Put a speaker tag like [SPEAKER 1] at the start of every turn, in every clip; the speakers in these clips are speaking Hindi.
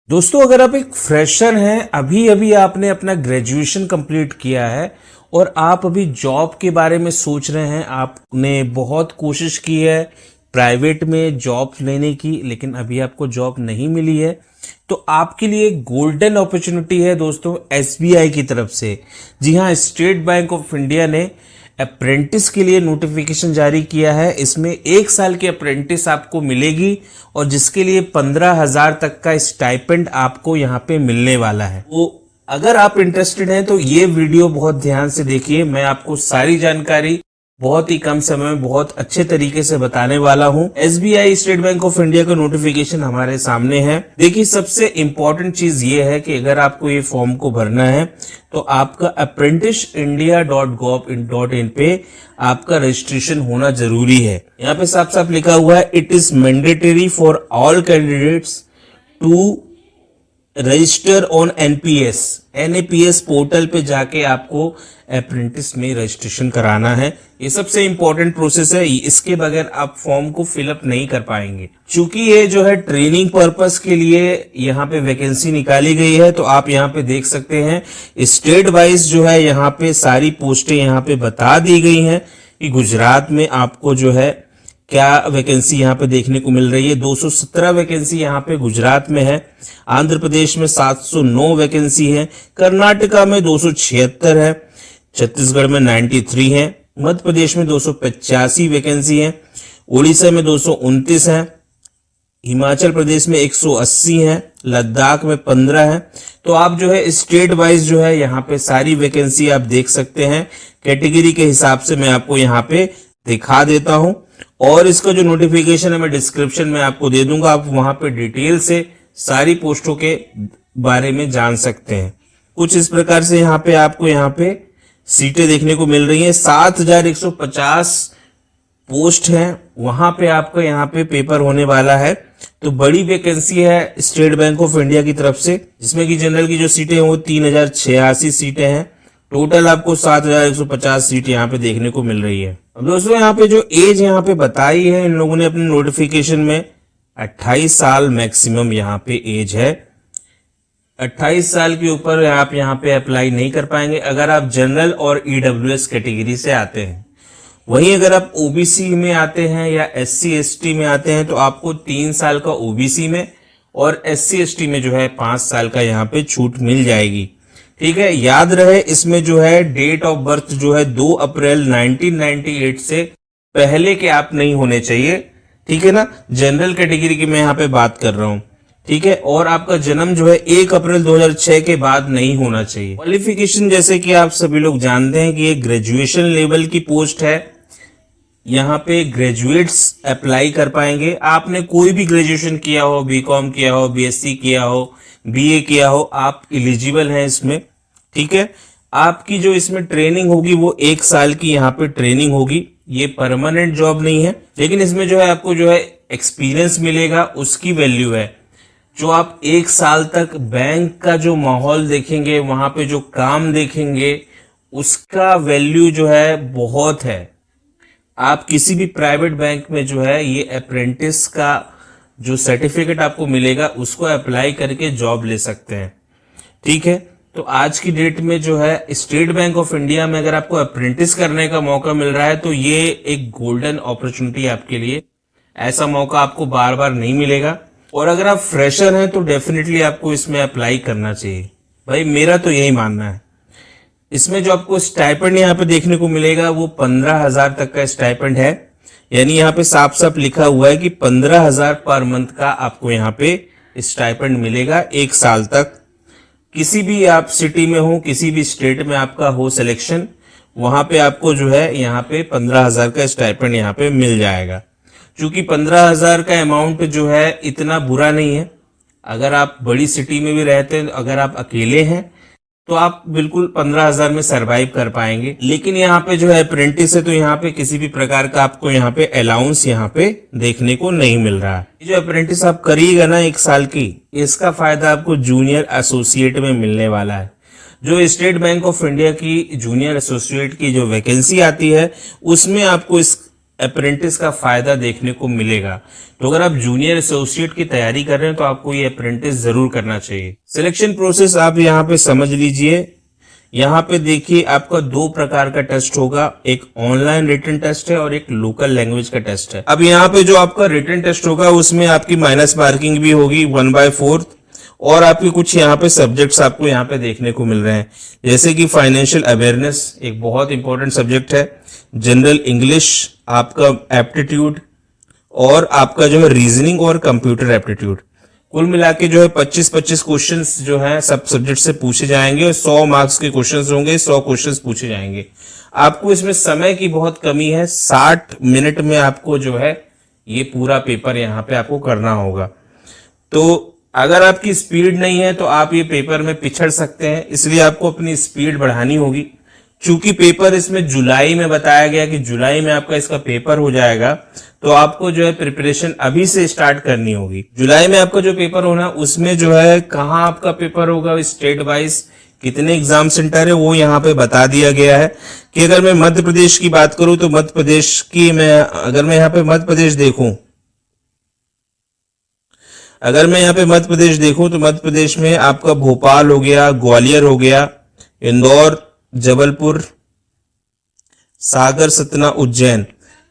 [SPEAKER 1] दोस्तों, अगर आप एक फ्रेशर हैं, अभी अभी आपने अपना ग्रेजुएशन कंप्लीट किया है और आप अभी जॉब के बारे में सोच रहे हैं, आपने बहुत कोशिश की है प्राइवेट में जॉब लेने की, लेकिन अभी आपको जॉब नहीं मिली है, तो आपके लिए एक गोल्डन अपॉर्चुनिटी है दोस्तों एसबीआई की तरफ से। जी हाँ, स्टेट बैंक ऑफ इंडिया ने अप्रेंटिस के लिए नोटिफिकेशन जारी किया है। इसमें 1 साल की अप्रेंटिस आपको मिलेगी और जिसके लिए 15,000 तक का स्टाइपेंड आपको यहाँ पे मिलने वाला है। वो अगर आप इंटरेस्टेड हैं तो ये वीडियो बहुत ध्यान से देखिए। मैं आपको सारी जानकारी बहुत ही कम समय में बहुत अच्छे तरीके से बताने वाला हूं। SBI state bank of India का नोटिफिकेशन हमारे सामने है। देखिए, सबसे इंपॉर्टेंट चीज ये है कि अगर आपको ये फॉर्म को भरना है तो आपका apprenticeindia.gov.in पे आपका रजिस्ट्रेशन होना जरूरी है। यहाँ पे साफ साफ लिखा हुआ है, it is mandatory for all candidates to register on NAPS portal पे जाके आपको अप्रेंटिस में रजिस्ट्रेशन कराना है। ये सबसे इंपॉर्टेंट प्रोसेस है, इसके बगैर आप फॉर्म को फिलअप नहीं कर पाएंगे। चूंकि ये जो है ट्रेनिंग पर्पस के लिए यहाँ पे वैकेंसी निकाली गई है, तो आप यहाँ पे देख सकते हैं स्टेट वाइज जो है यहाँ पे सारी पोस्टें यहाँ पे बता दी गई हैं कि गुजरात में आपको जो है क्या वैकेंसी यहाँ पे देखने को मिल रही है। 217 वैकेंसी यहाँ पे गुजरात में है। आंध्र प्रदेश में 709 वैकेंसी है। कर्नाटका में 276 है। छत्तीसगढ़ में 93 है। मध्य प्रदेश में 285 वैकेंसी है। उड़ीसा में 229 है। हिमाचल प्रदेश में 180 है। लद्दाख में 15 है। तो आप जो है स्टेट वाइज जो है यहाँ पे सारी वैकेंसी आप देख सकते हैं। कैटेगरी के हिसाब से मैं आपको यहाँ पे दिखा देता हूं और इसका जो नोटिफिकेशन है मैं डिस्क्रिप्शन में आपको दे दूंगा। आप वहां पे डिटेल से सारी पोस्टों के बारे में जान सकते हैं। कुछ इस प्रकार से यहाँ पे आपको यहाँ पे सीटें देखने को मिल रही हैं। 7,150 पोस्ट हैं, वहां पे आपका यहाँ पे पेपर होने वाला है। तो बड़ी वैकेंसी है स्टेट बैंक ऑफ इंडिया की तरफ से, जिसमें कि जनरल की जो सीटें हैं वो 3,086 सीटें हैं। टोटल आपको 7,150 सीट यहाँ पे देखने को मिल रही है। अब दोस्तों, यहाँ पे जो एज यहाँ पे बताई है इन लोगों ने अपने नोटिफिकेशन में, 28 साल मैक्सिमम यहाँ पे एज है। 28 साल के ऊपर आप यहाँ पे अप्लाई नहीं कर पाएंगे अगर आप जनरल और ईडब्ल्यूएस कैटेगरी से आते हैं। वहीं अगर आप ओबीसी में आते हैं या एससी एसटी में आते हैं तो आपको 3 साल का ओबीसी में और एससी एसटी में जो है 5 साल का यहाँ पे छूट मिल जाएगी। ठीक है, याद रहे इसमें जो है डेट ऑफ बर्थ जो है 2 अप्रैल 1998 से पहले के आप नहीं होने चाहिए। ठीक है ना, जनरल कैटेगरी की मैं यहाँ पे बात कर रहा हूँ। ठीक है, और आपका जन्म जो है 1 अप्रैल 2006 के बाद नहीं होना चाहिए। क्वालिफिकेशन जैसे कि आप सभी लोग जानते हैं कि ये ग्रेजुएशन लेवल की पोस्ट है। यहाँ पे ग्रेजुएट्स अप्लाई कर पाएंगे। आपने कोई भी ग्रेजुएशन किया हो, बीकॉम किया हो, बीएससी किया हो, बीए किया हो, आप एलिजिबल हैं इसमें। ठीक है, आपकी जो इसमें ट्रेनिंग होगी वो 1 साल की यहाँ पे ट्रेनिंग होगी। ये परमानेंट जॉब नहीं है, लेकिन इसमें जो है आपको जो है एक्सपीरियंस मिलेगा, उसकी वैल्यू है। जो आप 1 साल तक बैंक का जो माहौल देखेंगे, वहां पे जो काम देखेंगे, उसका वैल्यू जो है बहुत है। आप किसी भी प्राइवेट बैंक में जो है ये अप्रेंटिस का जो सर्टिफिकेट आपको मिलेगा उसको अप्लाई करके जॉब ले सकते हैं। ठीक है, तो आज की डेट में जो है स्टेट बैंक ऑफ इंडिया में अगर आपको अप्रेंटिस करने का मौका मिल रहा है तो ये एक गोल्डन अपॉर्चुनिटी आपके लिए। ऐसा मौका आपको बार बार नहीं मिलेगा। और अगर आप फ्रेशर हैं तो डेफिनेटली आपको इसमें अप्लाई करना चाहिए। भाई, मेरा तो यही मानना है। इसमें जो आपको स्टाइपेंड यहाँ पे देखने को मिलेगा वो 15,000 तक का स्टाइपेंड है। यानी यहाँ पे साफ साफ लिखा हुआ है कि 15,000 पर मंथ का आपको यहाँ पे स्टाइपेंड मिलेगा 1 साल तक। किसी भी आप सिटी में हो, किसी भी स्टेट में आपका हो सिलेक्शन, वहां पे आपको जो है यहाँ पे 15,000 का स्टाइपेंड यहाँ पे मिल जाएगा। क्योंकि 15,000 का अमाउंट जो है इतना बुरा नहीं है। अगर आप बड़ी सिटी में भी रहते हैं, अगर आप अकेले हैं तो आप बिल्कुल 15,000 में सरवाइव कर पाएंगे। लेकिन यहाँ पे जो है अप्रेंटिस है तो यहाँ पे किसी भी प्रकार का आपको यहाँ पे अलाउंस यहाँ पे देखने को नहीं मिल रहा है। जो अप्रेंटिस आप करिएगा ना 1 साल की, इसका फायदा आपको जूनियर एसोसिएट में मिलने वाला है। जो स्टेट बैंक ऑफ इंडिया की जूनियर एसोसिएट की जो वैकेंसी आती है उसमें आपको इस अप्रेंटिस का फायदा देखने को मिलेगा। तो अगर आप जूनियर एसोसिएट की तैयारी कर रहे हैं तो आपको ये अप्रेंटिस जरूर करना चाहिए। सिलेक्शन प्रोसेस आप यहाँ पे समझ लीजिए। यहाँ पे देखिए आपका 2 प्रकार का टेस्ट होगा, एक ऑनलाइन रिटन टेस्ट है और एक लोकल लैंग्वेज का टेस्ट है। अब यहाँ पे जो आपका रिटन टेस्ट होगा उसमें आपकी माइनस मार्किंग भी होगी 1/4 और आपके कुछ यहाँ पे सब्जेक्ट्स आपको यहाँ पे देखने को मिल रहे हैं, जैसे कि फाइनेंशियल अवेयरनेस एक बहुत इंपॉर्टेंट सब्जेक्ट है, जनरल इंग्लिश, आपका एप्टीट्यूड और आपका जो है रीजनिंग और कंप्यूटर एप्टीट्यूड। कुल मिला के जो है 25-25 क्वेश्चंस जो है सब सब्जेक्ट से पूछे जाएंगे और 100 मार्क्स के क्वेश्चंस होंगे, 100 क्वेश्चंस पूछे जाएंगे। आपको इसमें समय की बहुत कमी है, 60 मिनट में आपको जो है ये पूरा पेपर यहाँ पे आपको करना होगा। तो अगर आपकी स्पीड नहीं है तो आप ये पेपर में पिछड़ सकते हैं, इसलिए आपको अपनी स्पीड बढ़ानी होगी। चूंकि पेपर इसमें जुलाई में बताया गया कि जुलाई में आपका इसका पेपर हो जाएगा, तो आपको जो है प्रिपरेशन अभी से स्टार्ट करनी होगी। जुलाई में आपका जो पेपर होना उसमें जो है कहाँ आपका पेपर होगा, स्टेट वाइज कितने एग्जाम सेंटर है वो यहाँ पे बता दिया गया है। कि अगर मैं मध्य प्रदेश की बात करूं तो मध्य प्रदेश की अगर मैं यहाँ पे मध्य प्रदेश देखूं तो मध्य प्रदेश में आपका भोपाल हो गया, ग्वालियर हो गया, इंदौर, जबलपुर, सागर, सतना, उज्जैन,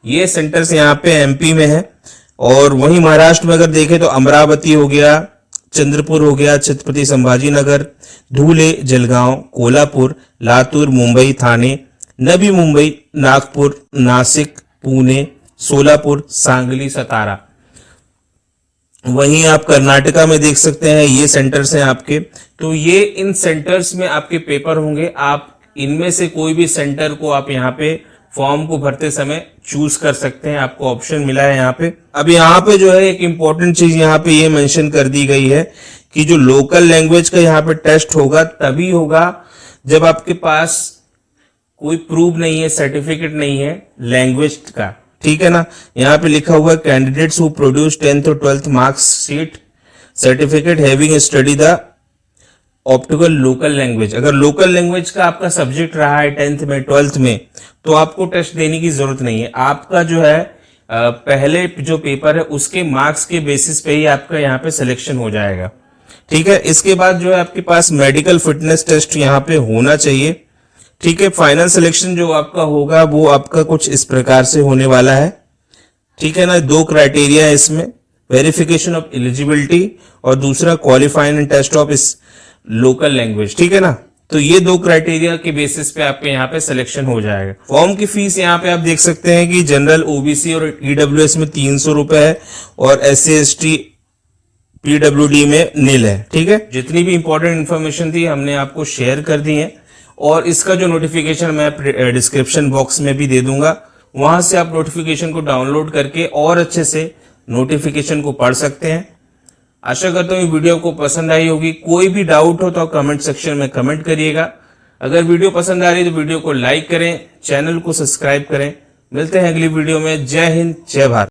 [SPEAKER 1] ये सेंटर्स यहाँ पे एमपी में है। और वहीं महाराष्ट्र में अगर देखें तो अमरावती हो गया, चंद्रपुर हो गया, छत्रपति संभाजी नगर, धुले, जलगांव, कोल्हापुर, लातूर, मुंबई, थाने, नवी मुंबई, नागपुर, नासिक, पुणे, सोलापुर, सांगली, सतारा। वहीं आप कर्नाटका में देख सकते हैं, ये सेंटर्स हैं आपके। तो ये इन सेंटर्स में आपके पेपर होंगे। आप इनमें से कोई भी सेंटर को आप यहाँ पे फॉर्म को भरते समय चूज कर सकते हैं, आपको ऑप्शन मिला है यहाँ पे। अब यहाँ पे जो है एक इंपॉर्टेंट चीज यहाँ पे ये मेंशन कर दी गई है कि जो लोकल लैंग्वेज का यहाँ पे टेस्ट होगा तभी होगा जब आपके पास कोई प्रूफ नहीं है, सर्टिफिकेट नहीं है लैंग्वेज का, ठीक है ना। यहाँ पे लिखा हुआ है कैंडिडेट्स हु प्रोड्यूस 10th और 12th marks sheet certificate having study the optical local language. अगर लोकल लैंग्वेज का आपका सब्जेक्ट रहा है 10th में 12th में तो आपको टेस्ट देने की जरूरत नहीं है। आपका जो है पहले जो पेपर है उसके मार्क्स के बेसिस पे ही आपका यहाँ पे सिलेक्शन हो जाएगा, ठीक है। इसके बाद जो है आपके पास मेडिकल फिटनेस टेस्ट यहाँ पे होना चाहिए, ठीक है। फाइनल सिलेक्शन जो आपका होगा वो आपका कुछ इस प्रकार से होने वाला है, ठीक है ना। 2 क्राइटेरिया है इसमें, वेरिफिकेशन ऑफ एलिजिबिलिटी और दूसरा क्वालिफाइंग टेस्ट ऑफ इस लोकल लैंग्वेज, ठीक है ना। तो ये 2 क्राइटेरिया के बेसिस पे आपके यहाँ पे सिलेक्शन हो जाएगा। फॉर्म की फीस यहाँ पे आप देख सकते हैं कि जनरल, ओबीसी और ईडब्ल्यूएस में 300 रुपए है और SC ST PWD में निल है, ठीक है। जितनी भी इंपॉर्टेंट इन्फॉर्मेशन थी हमने आपको शेयर कर दी है और इसका जो नोटिफिकेशन मैं डिस्क्रिप्शन बॉक्स में भी दे दूंगा, वहां से आप नोटिफिकेशन को डाउनलोड करके और अच्छे से नोटिफिकेशन को पढ़ सकते हैं। आशा करता हूँ वीडियो को पसंद आई होगी। कोई भी डाउट हो तो कमेंट सेक्शन में कमेंट करिएगा। अगर वीडियो पसंद आ रही है तो वीडियो को लाइक करें, चैनल को सब्सक्राइब करें। मिलते हैं अगली वीडियो में। जय हिंद, जय भारत।